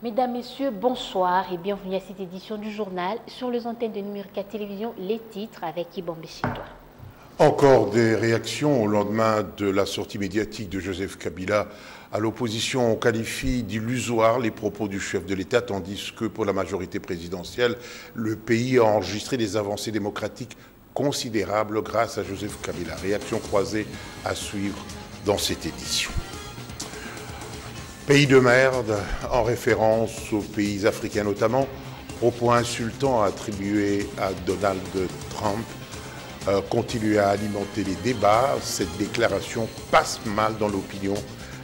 Mesdames, Messieurs, bonsoir et bienvenue à cette édition du journal sur les antennes de Numérica Télévision, les titres avec Ibombe Chitois. Encore des réactions au lendemain de la sortie médiatique de Joseph Kabila à l'opposition. On qualifie d'illusoires les propos du chef de l'État, tandis que pour la majorité présidentielle, le pays a enregistré des avancées démocratiques considérables grâce à Joseph Kabila. Réaction croisée à suivre dans cette édition. Pays de merde, en référence aux pays africains notamment, propos insultants attribués à Donald Trump, continue à alimenter les débats. Cette déclaration passe mal dans l'opinion.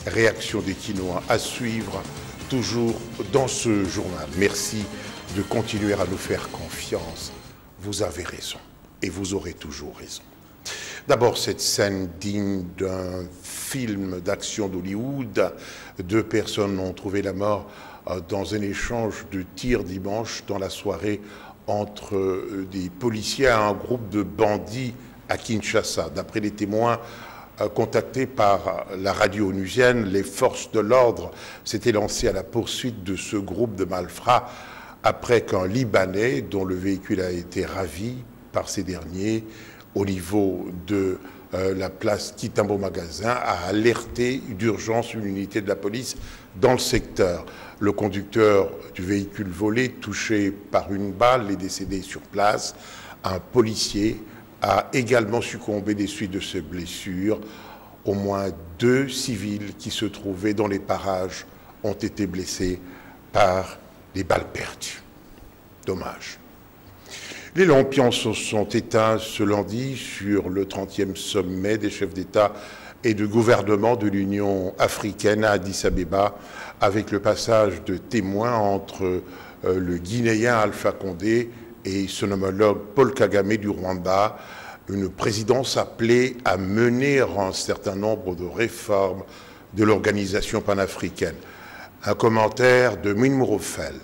Réaction des Quinois à suivre toujours dans ce journal. Merci de continuer à nous faire confiance. Vous avez raison et vous aurez toujours raison. D'abord, cette scène digne d'un film d'action d'Hollywood. 2 personnes ont trouvé la mort dans un échange de tirs dimanche dans la soirée entre des policiers et un groupe de bandits à Kinshasa. D'après les témoins contactés par la radio onusienne, les forces de l'ordre s'étaient lancées à la poursuite de ce groupe de malfrats après qu'un Libanais, dont le véhicule a été ravi par ces derniers au niveau de la place Kitambo Magasin, a alerté d'urgence une unité de la police dans le secteur. Le conducteur du véhicule volé, touché par une balle, est décédé sur place. Un policier a également succombé des suites de ces blessures. Au moins 2 civils qui se trouvaient dans les parages ont été blessés par des balles perdues. Dommage. Les lampions se sont éteints ce lundi sur le 30e sommet des chefs d'État et de gouvernement de l'Union africaine à Addis Abeba, avec le passage de témoins entre le Guinéen Alpha Condé et son homologue Paul Kagame du Rwanda, une présidence appelée à mener un certain nombre de réformes de l'organisation panafricaine. Un commentaire de Minmourofel.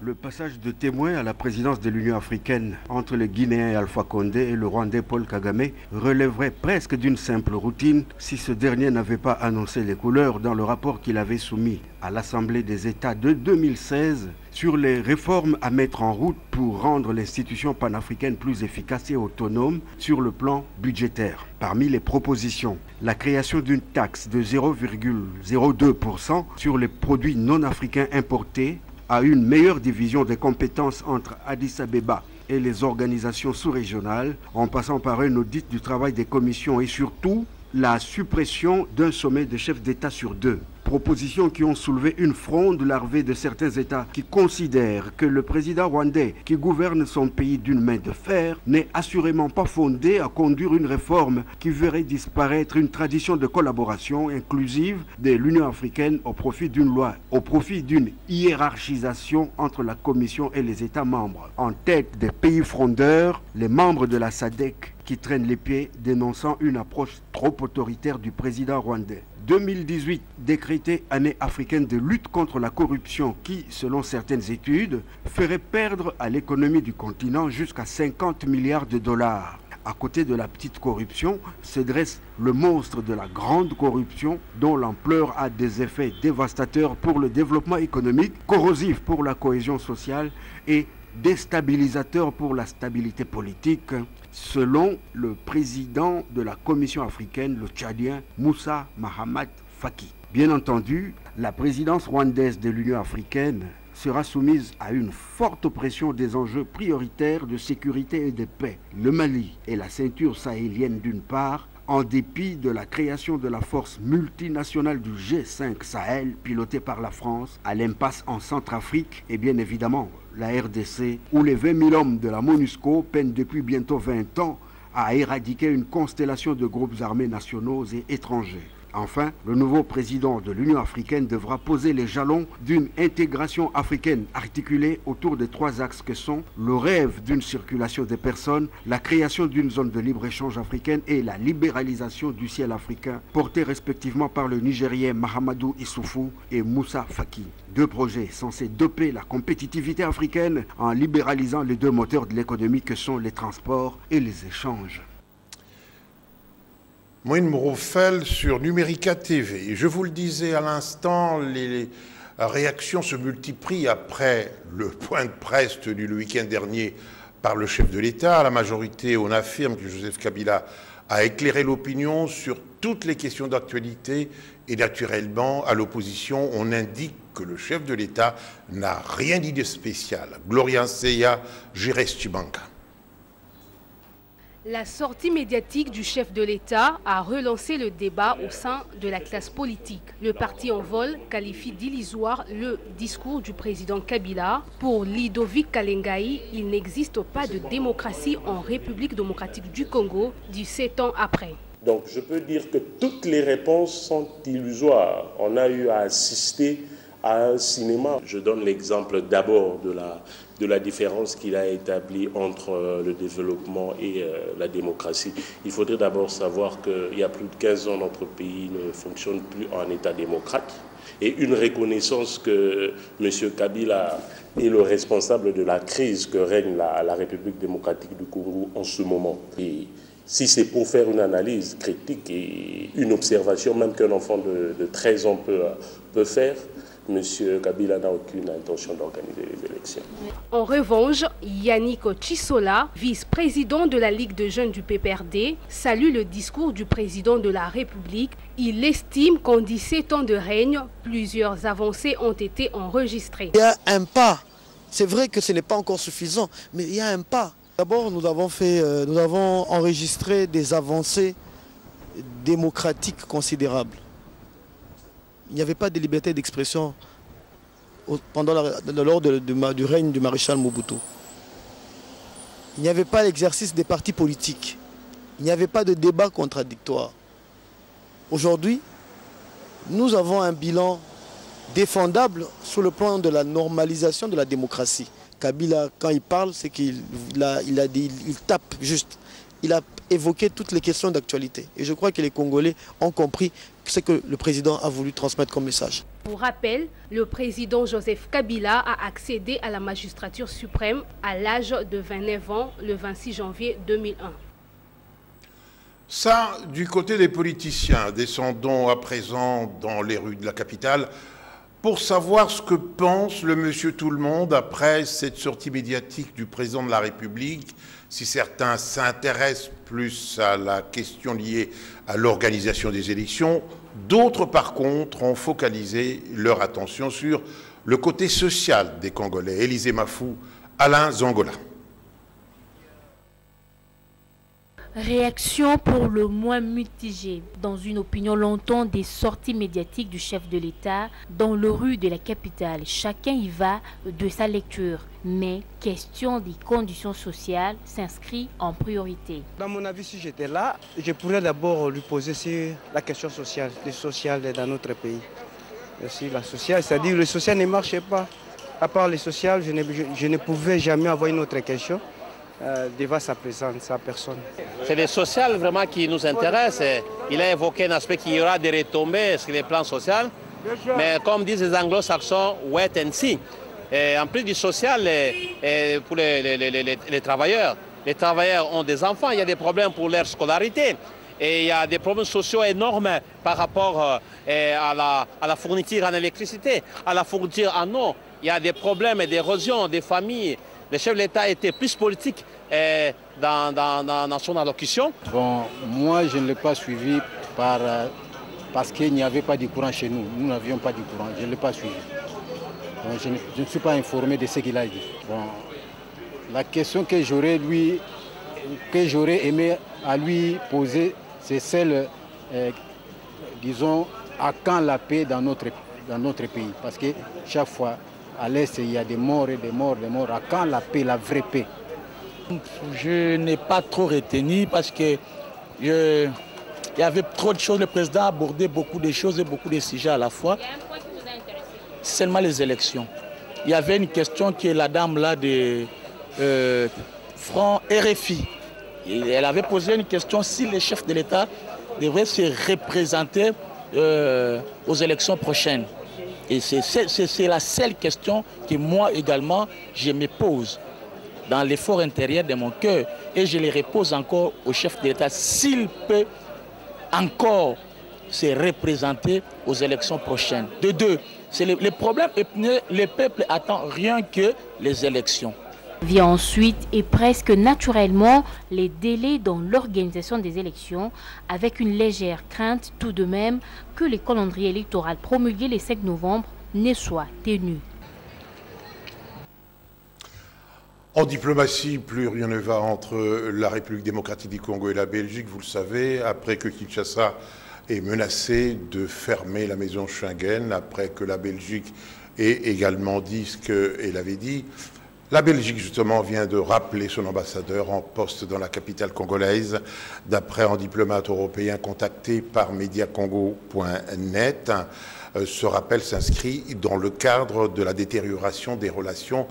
Le passage de témoin à la présidence de l'Union africaine entre le Guinéen Alpha Condé et le Rwandais Paul Kagame relèverait presque d'une simple routine si ce dernier n'avait pas annoncé les couleurs dans le rapport qu'il avait soumis à l'Assemblée des États de 2016 sur les réformes à mettre en route pour rendre l'institution panafricaine plus efficace et autonome sur le plan budgétaire. Parmi les propositions, la création d'une taxe de 0,02% sur les produits non africains importés, à une meilleure division des compétences entre Addis Abeba et les organisations sous-régionales, en passant par un audit du travail des commissions et surtout la suppression d'un sommet de chefs d'État sur 2. Propositions qui ont soulevé une fronde larvée de certains États qui considèrent que le président rwandais qui gouverne son pays d'une main de fer n'est assurément pas fondé à conduire une réforme qui verrait disparaître une tradition de collaboration inclusive de l'Union africaine au profit d'une loi, au profit d'une hiérarchisation entre la Commission et les États membres. En tête des pays frondeurs, les membres de la SADC qui traînent les pieds dénonçant une approche trop autoritaire du président rwandais. 2018 décrétée année africaine de lutte contre la corruption qui, selon certaines études, ferait perdre à l'économie du continent jusqu'à 50 milliards de dollars. À côté de la petite corruption se dresse le monstre de la grande corruption dont l'ampleur a des effets dévastateurs pour le développement économique, corrosif pour la cohésion sociale et déstabilisateur pour la stabilité politique, selon le président de la Commission africaine, le Tchadien Moussa Mahamat Faki. Bien entendu, la présidence rwandaise de l'Union africaine sera soumise à une forte pression des enjeux prioritaires de sécurité et de paix. Le Mali et la ceinture sahélienne d'une part, en dépit de la création de la force multinationale du G5 Sahel, pilotée par la France, à l'impasse en Centrafrique, et bien évidemment la RDC, où les 20 000 hommes de la MONUSCO peinent depuis bientôt 20 ans à éradiquer une constellation de groupes armés nationaux et étrangers. Enfin, le nouveau président de l'Union africaine devra poser les jalons d'une intégration africaine articulée autour de 3 axes que sont le rêve d'une circulation des personnes, la création d'une zone de libre-échange africaine et la libéralisation du ciel africain, portés respectivement par le Nigérien Mahamadou Issoufou et Moussa Faki. 2 projets censés doper la compétitivité africaine en libéralisant les 2 moteurs de l'économie que sont les transports et les échanges. Moïne Mourofel sur Numérica TV. Je vous le disais à l'instant, réactions se multiplient après le point de presse tenu le week-end dernier par le chef de l'État. À la majorité, on affirme que Joseph Kabila a éclairé l'opinion sur toutes les questions d'actualité et naturellement, à l'opposition, on indique que le chef de l'État n'a rien dit de spécial. Gloria Nseya, Jires Chibanka. La sortie médiatique du chef de l'État a relancé le débat au sein de la classe politique. Le parti en vol qualifie d'illusoire le discours du président Kabila. Pour Ludovic Kalengai, il n'existe pas de démocratie en République démocratique du Congo 17 ans après. Donc je peux dire que toutes les réponses sont illusoires. On a eu à assister à un cinéma. Je donne l'exemple d'abord de la différence qu'il a établie entre le développement et la démocratie. Il faudrait d'abord savoir qu'il y a plus de 15 ans, notre pays ne fonctionne plus en état démocrate. Et une reconnaissance que M. Kabila est le responsable de la crise que règne la République démocratique du Congo en ce moment. Et si c'est pour faire une analyse critique et une observation, même qu'un enfant de 13 ans peut faire, M. Kabila n'a aucune intention d'organiser les élections. En revanche, Yannick Chisola, vice-président de la Ligue de jeunes du PPRD, salue le discours du président de la République. Il estime qu'en 17 ans de règne, plusieurs avancées ont été enregistrées. Il y a un pas. C'est vrai que ce n'est pas encore suffisant, mais il y a un pas. D'abord, nous avons enregistré des avancées démocratiques considérables. Il n'y avait pas de liberté d'expression lors du règne du maréchal Mobutu. Il n'y avait pas l'exercice des partis politiques. Il n'y avait pas de débat contradictoire. Aujourd'hui, nous avons un bilan défendable sur le plan de la normalisation de la démocratie. Kabila, quand il parle, c'est qu'il tape juste. Il a évoqué toutes les questions d'actualité. Et je crois que les Congolais ont compris ce que le président a voulu transmettre comme message. Pour rappel, le président Joseph Kabila a accédé à la magistrature suprême à l'âge de 29 ans le 26 janvier 2001. Ça, du côté des politiciens, descendons à présent dans les rues de la capitale pour savoir ce que pense le monsieur tout-le-monde après cette sortie médiatique du président de la République. Si certains s'intéressent plus à la question liée à l'organisation des élections, d'autres par contre ont focalisé leur attention sur le côté social des Congolais. Élisée Mafou, Alain Zangola. Réaction pour le moins mitigée. Dans une opinion longtemps des sorties médiatiques du chef de l'État dans les rues de la capitale. Chacun y va de sa lecture. Mais question des conditions sociales s'inscrit en priorité. Dans mon avis, si j'étais là, je pourrais d'abord lui poser sur la question sociale, le social dans notre pays. Aussi, la sociale, c'est-à-dire le social ne marchait pas. À part le social, je ne pouvais jamais avoir une autre question. Devant sa présence, sa personne. C'est le social vraiment qui nous intéresse. Il a évoqué un aspect qu'il y aura des retombées sur les plans social. Mais comme disent les anglo-saxons, wait and see. Et en plus du social, pour les travailleurs ont des enfants, il y a des problèmes pour leur scolarité. Et il y a des problèmes sociaux énormes par rapport à la fourniture en électricité, à la fourniture en eau. Il y a des problèmes d'érosion des familles. Le chef de l'État était plus politique dans son allocution. Bon, moi, je ne l'ai pas suivi parce qu'il n'y avait pas de courant chez nous. Nous n'avions pas de courant, je ne l'ai pas suivi. Donc, je ne suis pas informé de ce qu'il a dit. Bon, la question que j'aurais aimé à lui poser, c'est celle, disons, à quand la paix dans notre pays. Parce que chaque fois, à l'Est, il y a des morts et des morts, des morts. À quand la paix, la vraie paix? Je n'ai pas trop retenu parce qu'il y avait trop de choses. Le président a abordé beaucoup de choses et beaucoup de sujets à la fois. Il y a un point qui vous a intéressé. Seulement les élections. Il y avait une question que la dame là de Front RFI. Elle avait posé une question si le chef de l'État devrait se représenter aux élections prochaines. Et c'est la seule question que moi également je me pose dans l'effort intérieur de mon cœur. Et je les repose encore au chef de l'État s'il peut encore se représenter aux élections prochaines. De deux, C'est les problèmes épineux, le peuple attend rien que les élections. Vient ensuite et presque naturellement les délais dans l'organisation des élections, avec une légère crainte tout de même que le calendrier électoral promulgué le 5 novembre ne soit tenu. En diplomatie, plus rien ne va entre la République démocratique du Congo et la Belgique, vous le savez, après que Kinshasa est menacé de fermer la maison Schengen, après que la Belgique ait également dit ce qu'elle avait dit. La Belgique, justement, vient de rappeler son ambassadeur en poste dans la capitale congolaise, d'après un diplomate européen contacté par mediacongo.net. Ce rappel s'inscrit dans le cadre de la détérioration des relations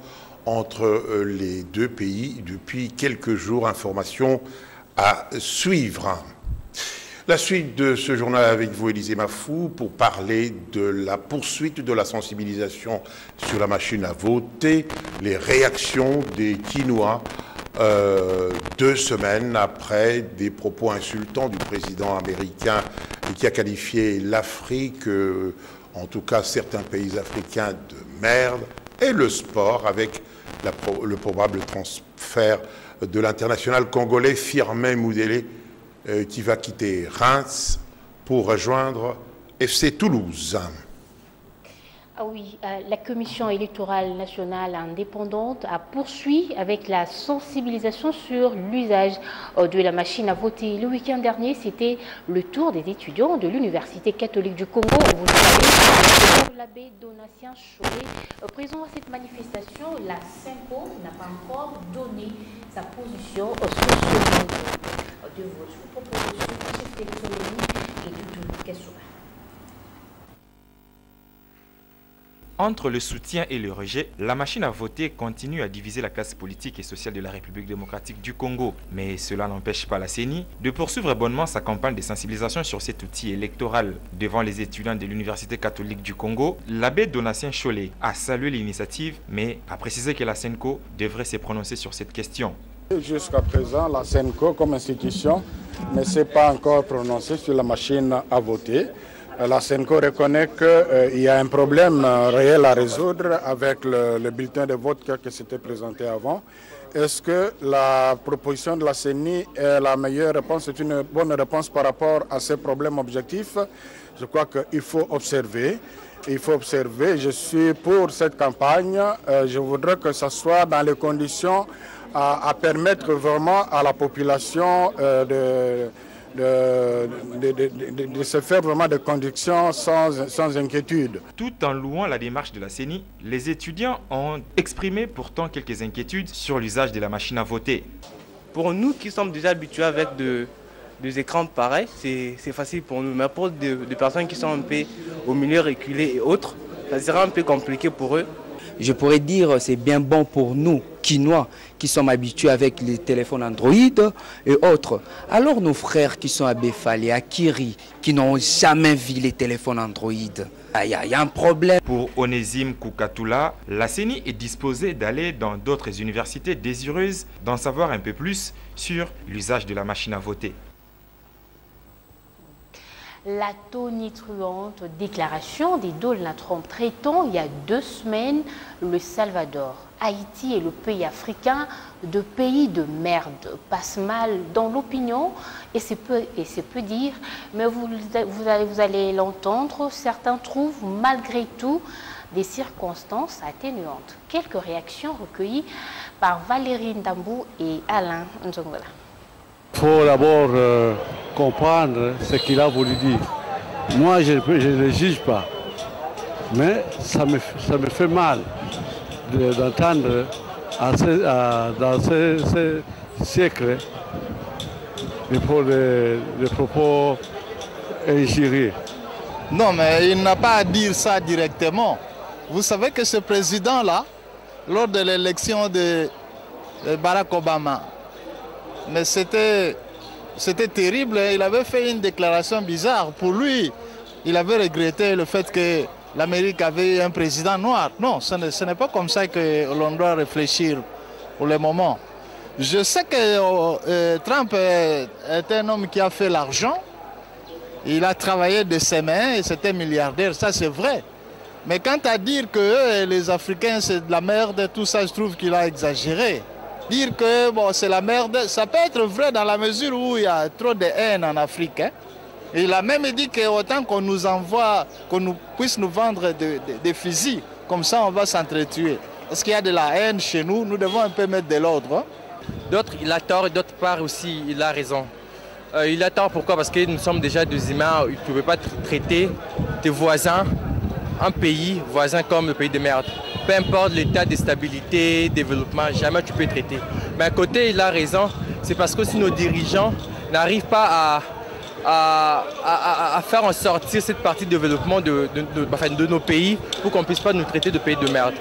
entre les deux pays depuis quelques jours. Information à suivre. La suite de ce journal avec vous, Élisée Mafou, pour parler de la poursuite de la sensibilisation sur la machine à voter, les réactions des Kinois 2 semaines après des propos insultants du président américain qui a qualifié l'Afrique, en tout cas certains pays africains, de merde, et le sport avec le probable transfert de l'international congolais Firmin Moudélé qui va quitter Reims pour rejoindre FC Toulouse. Ah oui, la Commission électorale nationale indépendante a poursuivi avec la sensibilisation sur l'usage de la machine à voter. Le week-end dernier, c'était le tour des étudiants de l'Université catholique du Congo. Vous le savez, l'abbé Donatien Cholet, présent à cette manifestation, la SENCO n'a pas encore donné sa position sur ce mandat de vote. Je vous propose de suivre chef d'électorat et Doudou Kassoura. Entre le soutien et le rejet, la machine à voter continue à diviser la classe politique et sociale de la République démocratique du Congo. Mais cela n'empêche pas la CENI de poursuivre bonnement sa campagne de sensibilisation sur cet outil électoral. Devant les étudiants de l'Université catholique du Congo, l'abbé Donatien Cholet a salué l'initiative, mais a précisé que la SENCO devrait se prononcer sur cette question. Jusqu'à présent, la SENCO comme institution ne s'est pas encore prononcée sur la machine à voter. La SENCO reconnaît qu'il y a un problème réel à résoudre avec le bulletin de vote qui s'était présenté avant. Est-ce que la proposition de la CENI est la meilleure réponse, c'est une bonne réponse par rapport à ces problèmes objectifs? Je crois qu'il faut observer. Il faut observer. Je suis pour cette campagne. Je voudrais que ce soit dans les conditions à permettre vraiment à la population de se faire vraiment des conductions sans inquiétude. Tout en louant la démarche de la CENI, les étudiants ont exprimé pourtant quelques inquiétudes sur l'usage de la machine à voter. Pour nous qui sommes déjà habitués avec des écrans pareils, c'est facile pour nous. Mais pour des personnes qui sont un peu au milieu reculé et autres, ça sera un peu compliqué pour eux. Je pourrais dire que c'est bien bon pour nous, Kinois, qui sommes habitués avec les téléphones Android et autres. Alors nos frères qui sont à Befale, à Kiri, qui n'ont jamais vu les téléphones Android, il y a un problème. Pour Onésime Koukatoula, la CENI est disposée d'aller dans d'autres universités désireuses d'en savoir un peu plus sur l'usage de la machine à voter. La tonitruante déclaration des Donald Trump traitant il y a 2 semaines le Salvador. Haïti est le pays africain de pays de merde, passe mal dans l'opinion et c'est peu dire, mais vous allez l'entendre, certains trouvent malgré tout des circonstances atténuantes. Quelques réactions recueilles par Valérie Ndambou et Alain Nzongola. Il faut d'abord comprendre ce qu'il a voulu dire. Moi, je ne le juge pas. Mais ça me fait mal d'entendre dans ce siècle les propos injurieux. Non, mais il n'a pas à dire ça directement. Vous savez que ce président-là, lors de l'élection de Barack Obama, mais c'était terrible, il avait fait une déclaration bizarre. Pour lui, il avait regretté le fait que l'Amérique avait un président noir. Non, ce n'est pas comme ça que l'on doit réfléchir pour le moment. Je sais que Trump est un homme qui a fait l'argent. Il a travaillé de ses mains et c'était milliardaire, ça c'est vrai. Mais quant à dire que les Africains c'est de la merde, tout ça, je trouve qu'il a exagéré. Dire que bon, c'est la merde, ça peut être vrai dans la mesure où il y a trop de haine en Afrique. Hein. Il a même dit qu'autant qu'on nous envoie, qu'on puisse nous vendre des fusils, comme ça on va s'entretuer. Parce qu'il y a de la haine chez nous, nous devons un peu mettre de l'ordre. Hein. D'autres, il a tort, et d'autre part aussi, il a raison. Il a tort pourquoi? Parce que nous sommes déjà des humains, tu ne peux pas traiter tes voisins, un pays voisin comme le pays de merde. Peu importe l'état de stabilité, développement, jamais tu peux traiter. Mais à côté, il a raison, c'est parce que si nos dirigeants n'arrivent pas à faire en sortir cette partie de développement de nos pays pour qu'on ne puisse pas nous traiter de pays de merde.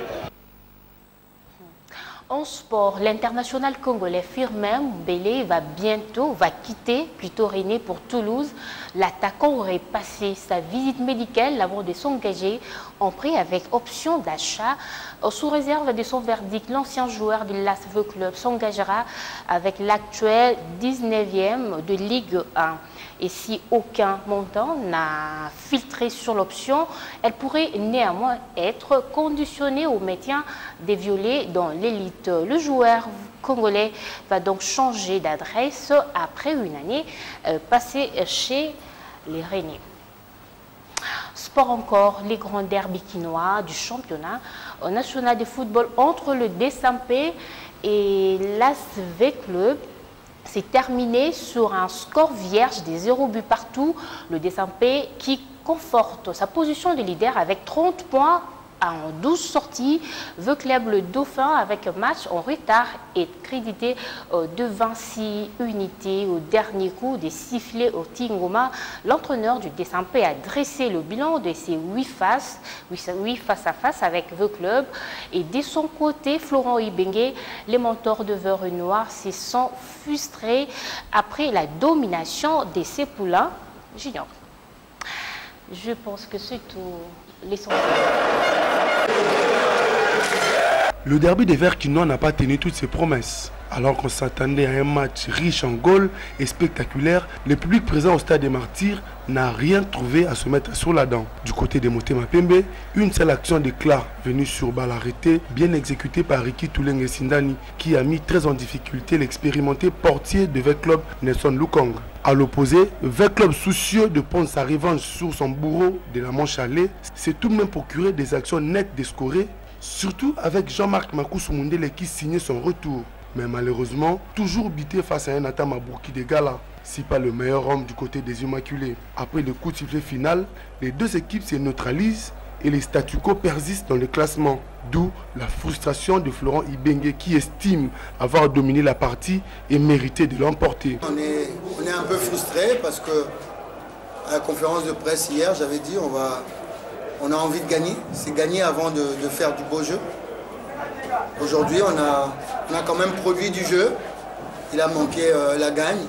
En sport, l'international congolais Firmin Mbele va quitter René pour Toulouse. L'attaquant aurait passé sa visite médicale avant de s'engager en prêt avec option d'achat. Sous réserve de son verdict, l'ancien joueur du Lasvel Club s'engagera avec l'actuel 19e de Ligue 1. Et si aucun montant n'a filtré sur l'option, elle pourrait néanmoins être conditionnée au maintien des violets dans l'élite. Le joueur congolais va donc changer d'adresse après une année passée chez les Rennais. Sport encore, les grands derbys quinois du championnat national de football entre le DSMP et l'Asvel Club. C'est terminé sur un score vierge des 0 buts partout. Le DSMP qui conforte sa position de leader avec 30 points en 12 sorties. Le club le Dauphin avec un match en retard est crédité de 26 unités au dernier coup des sifflets au Tingoma. L'entraîneur du DSMP a dressé le bilan de ses 8 face à face avec le club. Et de son côté, Florent Ibenge, les mentors de Vert Noir se sont frustrés après la domination de ses poulains juniors. Je pense que c'est tout. Le derby des Verts quinois n'a pas tenu toutes ses promesses. Alors qu'on s'attendait à un match riche en goals et spectaculaire, le public présent au stade des Martyrs n'a rien trouvé à se mettre sur la dent. Du côté des Motema Pembe, une seule action d'éclat venue sur balle arrêtée, bien exécutée par Ricky Touleng Sindani, qui a mis très en difficulté l'expérimenté portier de Vert Club Nelson Lukong. À l'opposé, Vert Club soucieux de prendre sa revanche sur son bourreau de la Manche à lait, s'est tout de même procuré des actions nettes de scorer, surtout avec Jean-Marc Makousou Mundele qui signait son retour. Mais malheureusement, toujours bité face à un Atam Abourki de Gala, si pas le meilleur homme du côté des Immaculés. Après le coup de sifflet final, les deux équipes se neutralisent et les statu quo persistent dans le classement. D'où la frustration de Florent Ibenge qui estime avoir dominé la partie et mérité de l'emporter. On est un peu frustré parce que à la conférence de presse hier, j'avais dit on a envie de gagner. C'est gagner avant de faire du beau jeu. Aujourd'hui, on a quand même produit du jeu. Il a manqué la gagne.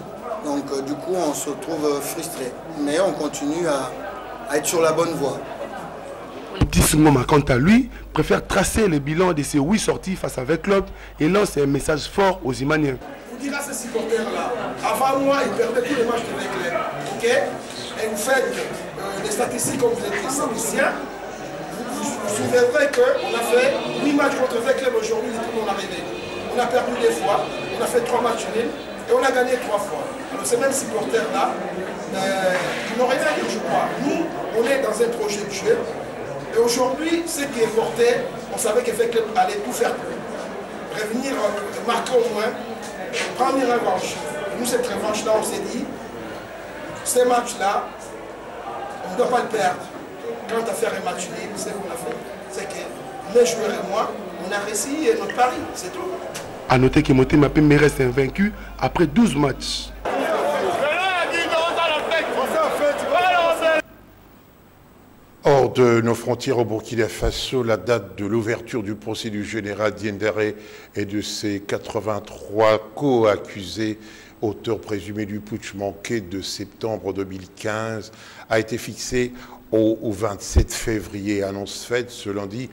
Donc du coup, on se trouve frustré. Mais on continue à être sur la bonne voie. Petit Sungoma, quant à lui, préfère tracer le bilan de ses 8 sorties face à Vert Club et lance un message fort aux Imaniens. Vous direz à ces supporters-là, avant moi, ils perdaient tous les matchs de Vert Club. Okay? Et vous faites des statistiques comme vous êtes des statisticiens. Vous vous souviendrez qu'on a fait 8 matchs contre Vert Club aujourd'hui depuis mon arrivée. On a perdu 2 fois, on a fait 3 matchs nuls et on a gagné 3 fois. Alors ces mêmes supporters-là, ils n'ont rien à dire, je crois. Nous, on est dans un projet de jeu. Et aujourd'hui, ce qui est porté, on savait que Vert Club allait tout faire pour revenir, marquer au moins, prendre une revanche. Et nous, cette revanche-là, on s'est dit, ces matchs-là, on ne doit pas le perdre. Quant à faire un match libre, c'est ce qu'on a fait. C'est que les joueurs et moi, on a réussi notre pari, c'est tout. A noter que Motema Pembe reste invaincu après 12 matchs. Hors de nos frontières au Burkina Faso, la date de l'ouverture du procès du général Diendéré et de ses 83 co-accusés, auteurs présumés du putsch manqué de septembre 2015, a été fixée au 27 février. Annonce faite ce lundi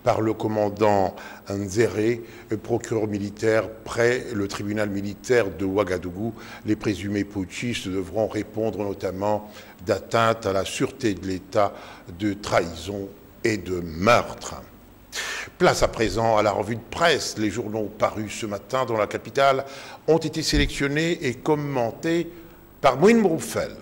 par le commandant Nzéré, procureur militaire près le tribunal militaire de Ouagadougou. Les présumés putschistes devront répondre notamment d'atteinte à la sûreté de l'État, de trahison et de meurtre. Place à présent à la revue de presse. Les journaux parus ce matin dans la capitale ont été sélectionnés et commentés par Mouine Broufel.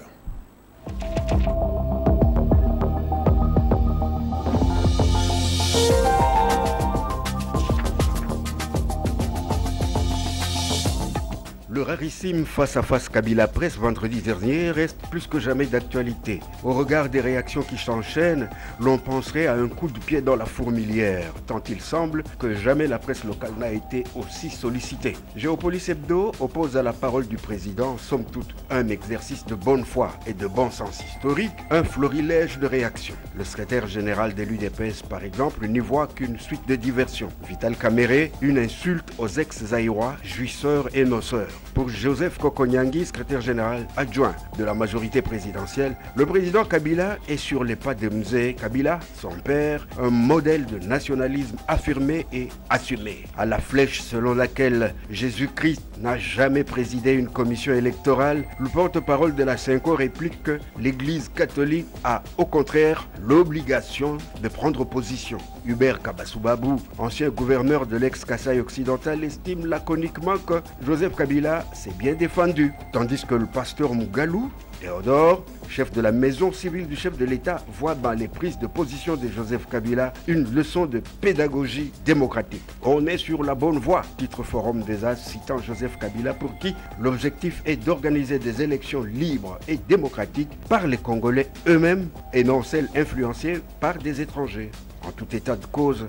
Le rarissime face-à-face Kabila-Presse vendredi dernier reste plus que jamais d'actualité. Au regard des réactions qui s'enchaînent, l'on penserait à un coup de pied dans la fourmilière, tant il semble que jamais la presse locale n'a été aussi sollicitée. Géopolis Hebdo oppose à la parole du président, somme toute, un exercice de bonne foi et de bon sens historique, un florilège de réactions. Le secrétaire général de l'UDPS, par exemple, n'y voit qu'une suite de diversions. Vital Kamere, une insulte aux ex-Zaïrois, jouisseurs et noceurs. Pour Joseph Kokonyangi, secrétaire général adjoint de la majorité présidentielle, le président Kabila est sur les pas de Mzee Kabila, son père, un modèle de nationalisme affirmé et assumé. À la flèche selon laquelle Jésus-Christ n'a jamais présidé une commission électorale, le porte-parole de la Senko réplique que l'Église catholique a au contraire l'obligation de prendre position. Hubert Kabasoubabou, ancien gouverneur de l'ex-Kasaï occidental, estime laconiquement que Joseph Kabila s'est bien défendu, tandis que le pasteur Mougalou, Théodore, chef de la maison civile du chef de l'État, voit dans les prises de position de Joseph Kabila une leçon de pédagogie démocratique. On est sur la bonne voie, titre Forum des As citant Joseph Kabila, pour qui l'objectif est d'organiser des élections libres et démocratiques par les Congolais eux-mêmes et non celles influencées par des étrangers. En tout état de cause,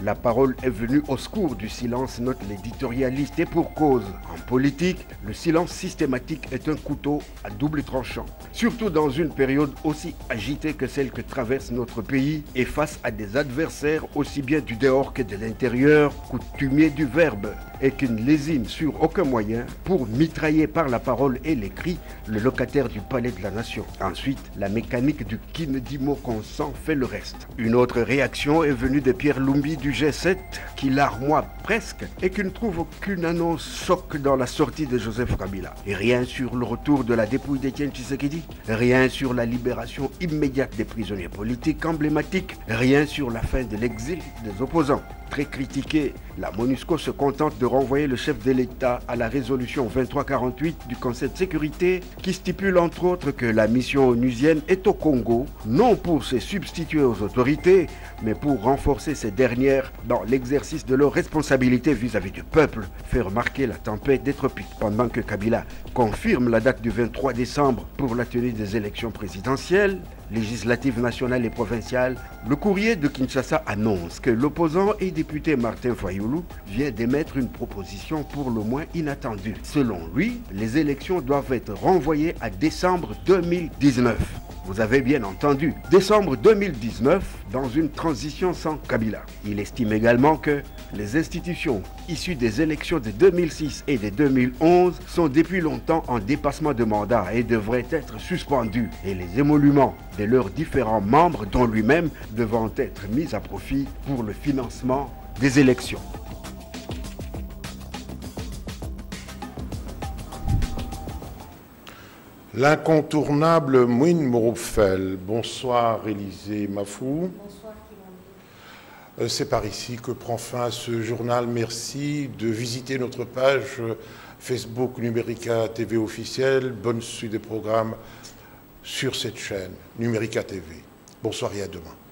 la parole est venue au secours du silence, note l'éditorialiste, et pour cause. En politique, le silence systématique est un couteau à double tranchant. Surtout dans une période aussi agitée que celle que traverse notre pays et face à des adversaires aussi bien du dehors que de l'intérieur, coutumiers du verbe, et qui ne lésinent sur aucun moyen pour mitrailler par la parole et l'écrit le locataire du palais de la nation. Ensuite, la mécanique du qui ne dit mot consent fait le reste. Une autre réaction est venue de Pierre Lumbi du G7 qui larmoie presque et qui ne trouve aucune annonce choc dans la sortie de Joseph Kabila. Et rien sur le retour de la dépouille d'Étienne Tshisekedi, rien sur la libération immédiate des prisonniers politiques emblématiques, rien sur la fin de l'exil des opposants. Très critiqué, la MONUSCO se contente de renvoyer le chef de l'État à la résolution 2348 du Conseil de sécurité qui stipule entre autres que la mission onusienne est au Congo, non pour se substituer aux autorités, mais pour renforcer ces dernières dans l'exercice de leurs responsabilités vis-à-vis du peuple, fait remarquer la tempête des tropiques, pendant que Kabila confirme la date du 23 décembre pour la tenue des élections présidentielles, législatives nationales et provinciales. Le courrier de Kinshasa annonce que l'opposant et député Martin Fayoulou vient d'émettre une proposition pour le moins inattendue. Selon lui, les élections doivent être renvoyées à décembre 2019. Vous avez bien entendu, décembre 2019, dans une transition sans Kabila. Il estime également que les institutions issues des élections de 2006 et de 2011 sont depuis longtemps en dépassement de mandat et devraient être suspendues, et les émoluments de leurs différents membres, dont lui-même, devant être mis à profit pour le financement des élections. L'incontournable Mouine Broufel. Bonsoir Élisée Mafou. Bonsoir C'est par ici que prend fin ce journal. Merci de visiter notre page Facebook Numérica TV officielle. Bonne suite des programmes sur cette chaîne Numérica TV. Bonsoir et à demain.